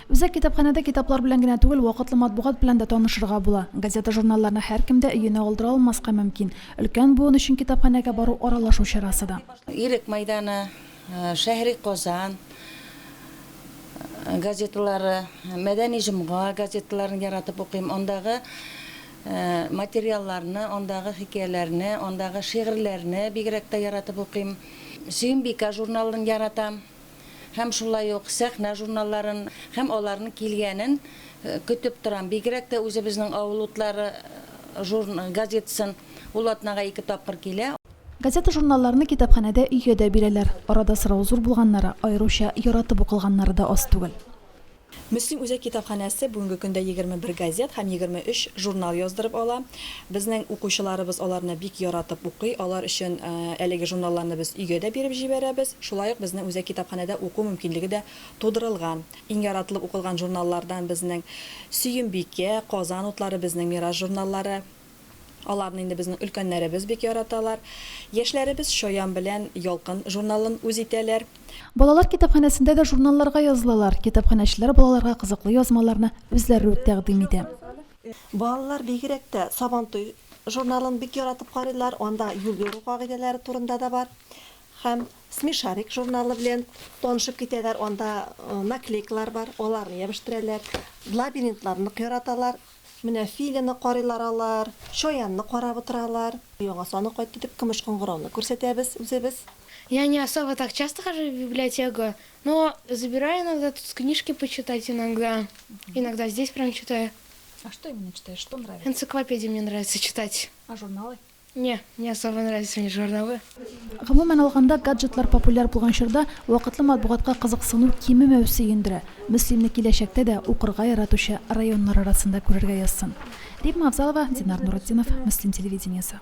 Үзәк китапханәдә китаплар белән генә түгел, вакытлы матбугат белән дә танышырга була. Газета журналларны һәркем дә өенә алдыра алмаска мөмкин. Өлкән буын өчен китапханәгә бару аралашу чарасы да. Ирек мәйданы, Шәһри Казан газеталары, Мәдәни җомга газеталарын яратып укыйм. Ондагы материалларны, ондагы хикәяләрне, ондагы шигырьләрне бигрәк тә яратып укыйм. Сөембикә журналын яратам. Һәм шулай ук сәхнә журналларын, һәм аларның килгәнен көтеп торам. Бигрәк тә үзебезнең авыл утлары газетасын ул атнага 2 тапкыр килә. Газета журналларны китапханәдә өйгә дә бирәләр. Арада сорау зур булганнары, аеруча яратып укылганнары да аз түгел. Мөслим үзәк китапханәсе бүгенге көндә 21 газет һәм 23 журнал яздырып ала. Безнең укучыларыбыз аларны бик яратып укый. Алар өчен әлеге журналларны без өйгә дә биреп җибәрәбез. Шулай ук безнең үзәк китапханәдә уку мөмкинлеге дә тудырылган. Иң яратылып укылган журналлардан безнең Сөембикә, Казан утлары безнең Мираж журналлары. Аларны инде безнең өлкәннәребез бик яраталар. Яшьләребез Шаян белән Ялкын журналын үз итәләр. Балалар китапханәсендә дә журналларга язылалар. Китапханәчеләр балаларга кызыклы язмаларны үзләре үк тәкъдим итә. Балалар бигрәк тә Сабантуй журналын бик яратып карыйлар. Анда юл йөрү кагыйдәләре турында да бар. Һәм Смешарик журналы белән танышып китәләр. Анда наклейкалар бар. Аларны ябыштыралар. Лабиринтларны яраталар. Менә Филины карыйлар алар, Шаянны карап утыралар. Яңа саны кайтты дип көмеш кыңгырауны күрсәтәбез үзебез. Я не особо так часто хожу в библиотеку, но забираю иногда тут книжки почитать иногда. Иногда здесь прям читаю. А что именно читаешь? Что нравится? Энциклопедии мне нравится читать. А журналы? Не особо нравятся мне журналы. Гомумән алганда гаджетлар популяр булган чорда вакытлы матбугатка кызыксыну кимеме сөендерә. Мөслимне киләчәктә дә укырга яратучы районнар арасында күрергә язсын. Римма Авзалова, Динар Нуретдинов, Мөслим телевидениесе.